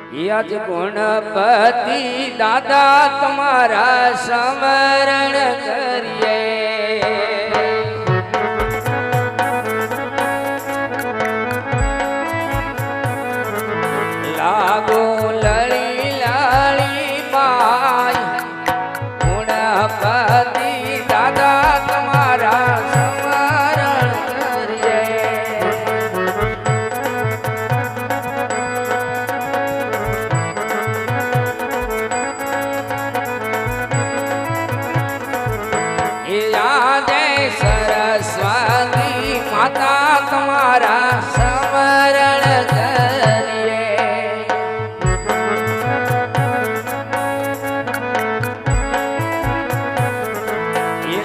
યજ ગુણપતિ દાદા તમારા સ્મરણ કરીએ લાગો લળી લળી બાઈ ગુણપતિ દાદા તમારા સ્મરણ કરીએ સરસ્વતી માતા તમારા સ્મરણ કરીએ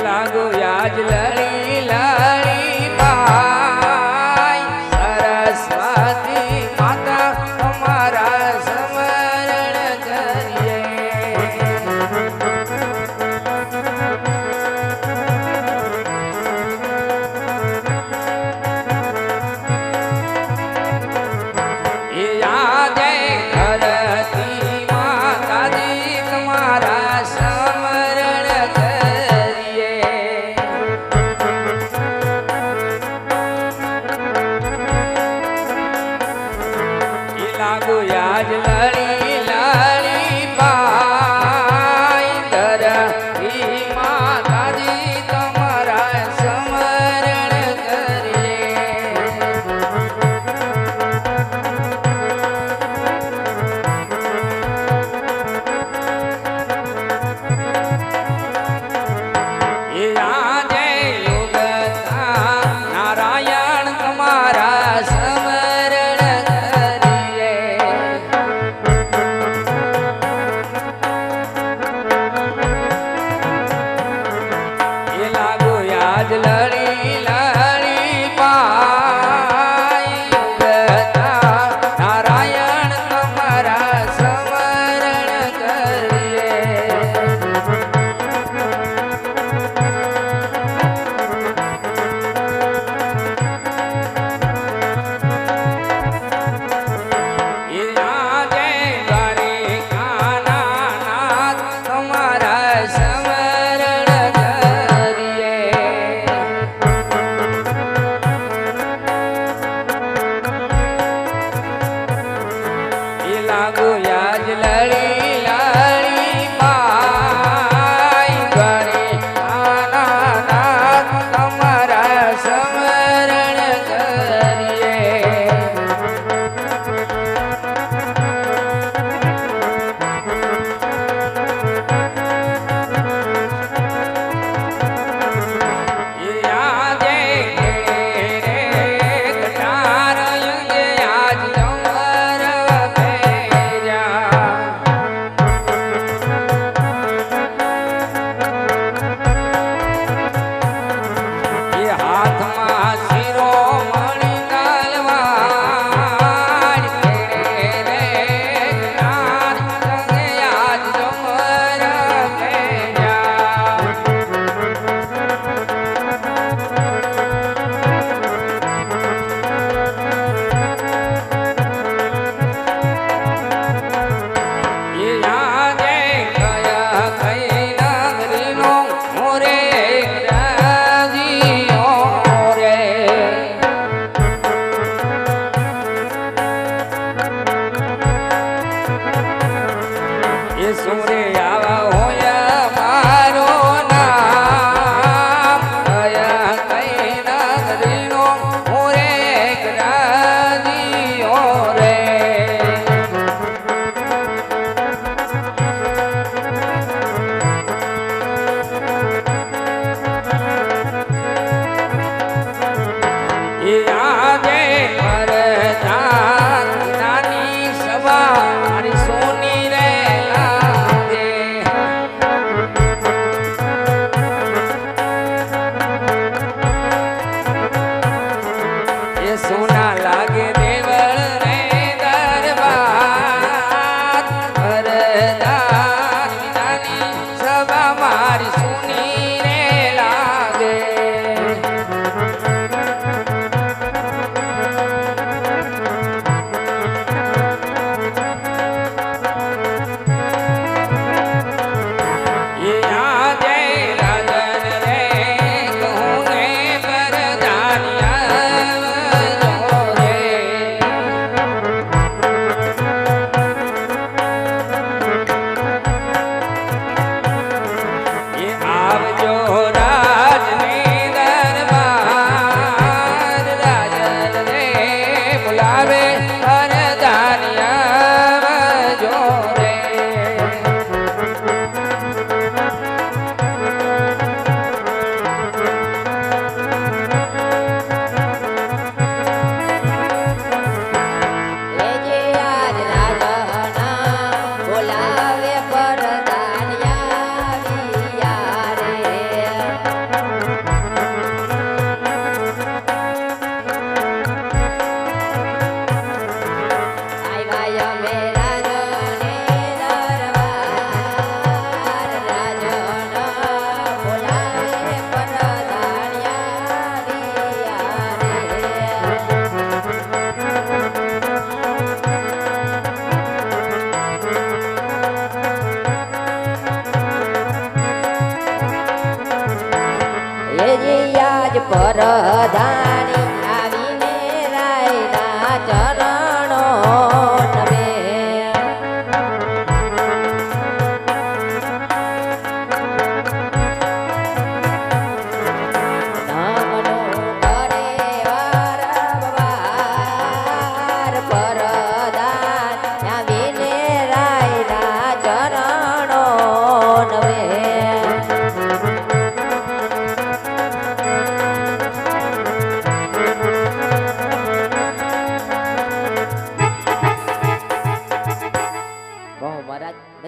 લાગુ યાજ લડી લડી બાઈ સરસ્વતી માતા તમારા સ્મરણ કરીએ લાગુ યાજ લડી લડી બાઈ ધરતી માતાજી તમારા સ્મરણ કરીએ આજે યોગતા નારાયણ તમારા યાજ લડી લડી પાઈ યોગતા નારાયણ તમારા સ્મરણ કરીએ આજે દ્વારિકાના નાથ તમારા સ્મરણ લાગુ યાજ લડી લડી પાઈ દ્વારિકાના નાથ તમારા સ્મરણ કરીએ આજે રે કટાર યુગે આજ જમર ભેજા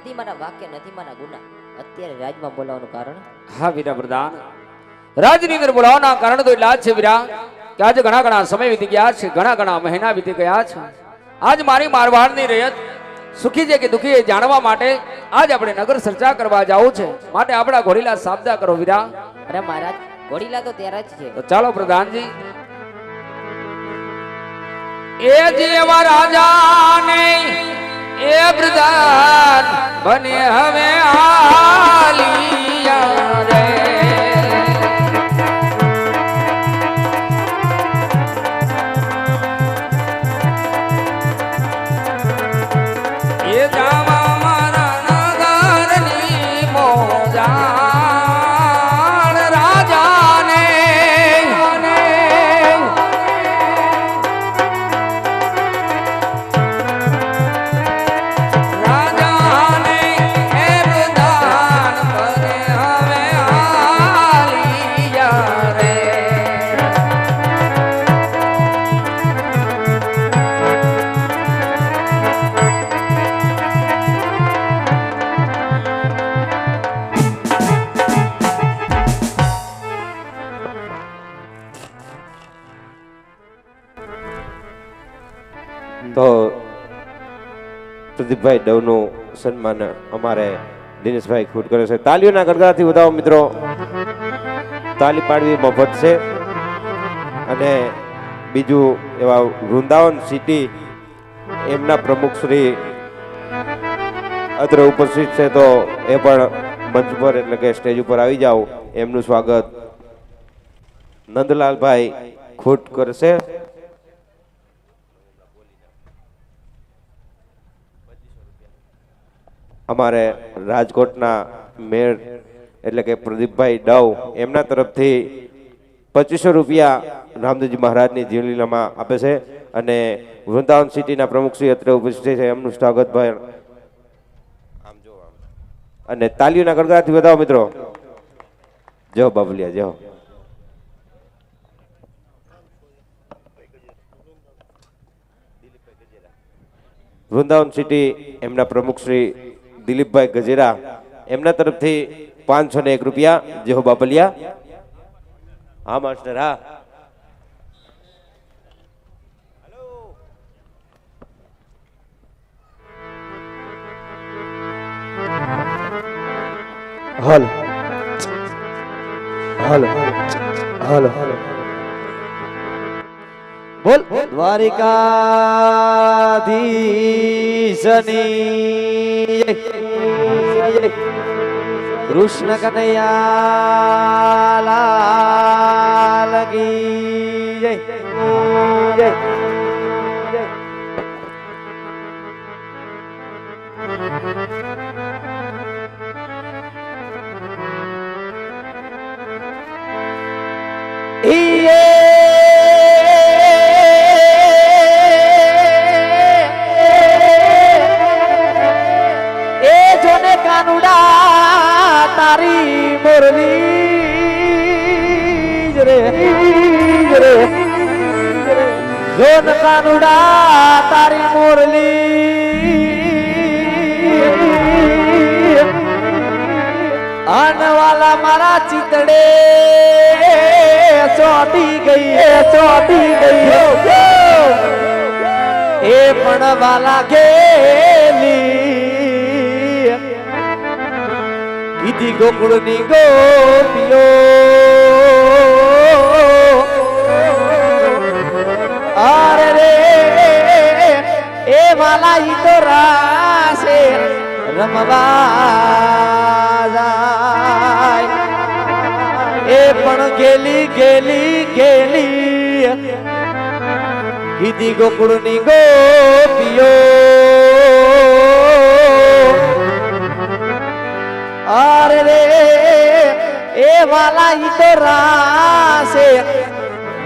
નથી મારા વાક્ય, નથી મારા ગુના. અત્યારે રાજમાં બોલાવવાનું કારણ? હા વીરા પ્રધાન, રાજની અંદર બોલાવવાના કારણ તો એટલા જ છે વીરા કે આજે ઘણા સમય વીતી ગયા છે, ઘણા મહિના વીતી ગયા છે. આજ મારી મારવાડની રયત સુખી છે કે દુખી એ જાણવા માટે આજ આપણે નગર ચર્ચા કરવા જવું છે. માટે આપણા ઘોડીલા સાબદા કરો વીરા. અરે મહારાજ, ઘોડીલા તો ત્યારે જ છે. તો ચાલો પ્રધાનજી. એ જેવા રાજાને એ પ્રધાન બને હવે આલિયા રે. એ જાવા મારા નગરની મોજાણ રાજાને તો પ્રદીપભાઈ ડવનું સન્માન અમારે દિનેશભાઈ ખુદ કરે છે. તાલીઓના ગડગડાથી વધાવો મિત્રો. તાલી પાડવી મફત છે. અને બીજું એવા વૃંદાવન સિટી એમના પ્રમુખ શ્રી અત્રે ઉપસ્થિત છે, તો એ પણ મંચ પર એટલે કે સ્ટેજ ઉપર આવી જાઓ. એમનું સ્વાગત નંદલાલભાઈ ખુદ કરશે. અમારે રાજકોટના મેયર એટલે કે પ્રદીપભાઈ ડવ એમના તરફથી 2500 રૂપિયા રામદેવજી મહારાજની જીવલીલામાં આપે છે. અને વૃંદાવન સિટીના પ્રમુખ શ્રી અત્રે ઉપસ્થિત છે, એમનું સ્વાગત ભાઈ. અને તાલીઓના ગડગડાથી વધાવો મિત્રો. જો બાબલિયા જો. વૃંદાવન સિટી એમના પ્રમુખ શ્રી દિલીપભાઈ ગજેરા એમના તરફથી 501 રૂપિયા. જેહો બાબલિયા. હા માસ્ટર, હા. હાલો હાલો હાલો હાલો બોલ દ્વારિકાધીશની કૃષ્ણ કનૈયા લાલ કી જય જય. તારી મુરલી રે જોન કાનુડા તારી મુરલી આનવાલા મારા ચિતડે ચોટી ગઈ એ પણ વાલા ગેલી કીધી ગોકુળની ગોપીઓ અરે રે એ વાલા ઈ તો રાસે રમવા જાય એ પણ ગેલી કીધી ગોકુળની ગોપીઓ અરે રે એ વાલા ઈ તો રાસે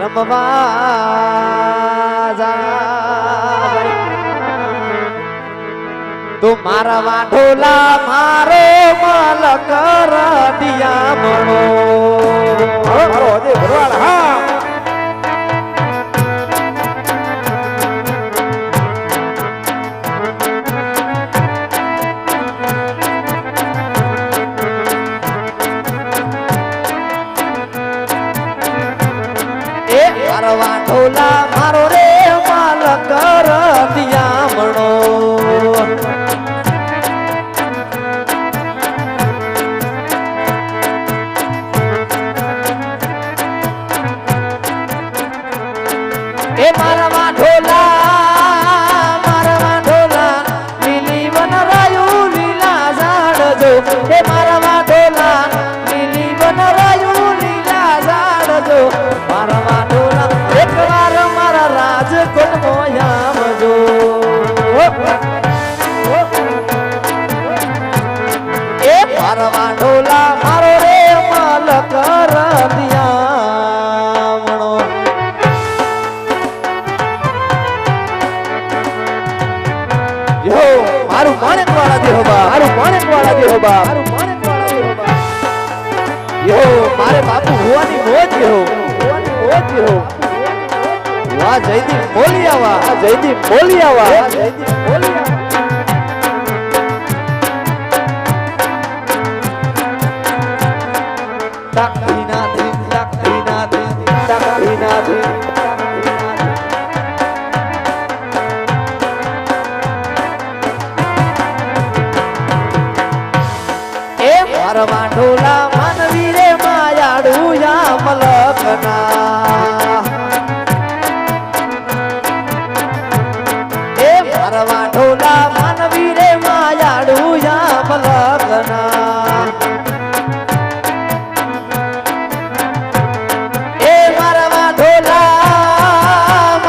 રમવા જાય તો મારા વાઢોલા મારો મલક રડિયા મણો મારો હજે ભરવાડ હા હે મારા વાઢોલા લીલી વનરાયું લીલા ઝાડજો મારા વાઢોલા એકવાર મારા રાજકોટ મોયામજો એ મારા વાઢોલા મારો રે માલક રતિયામણો યો મારું માણેક વાળા દેહોબા મારું માણેક વાળા દેહોબા મારું માણેક વાળા દેહોબા યો મારે બાપુ હોવાની મોજ યો હોવાની મોજ યો વાહ જયદીપ બોલિયાવા જયદીપ બોલિયાવા જયદીપ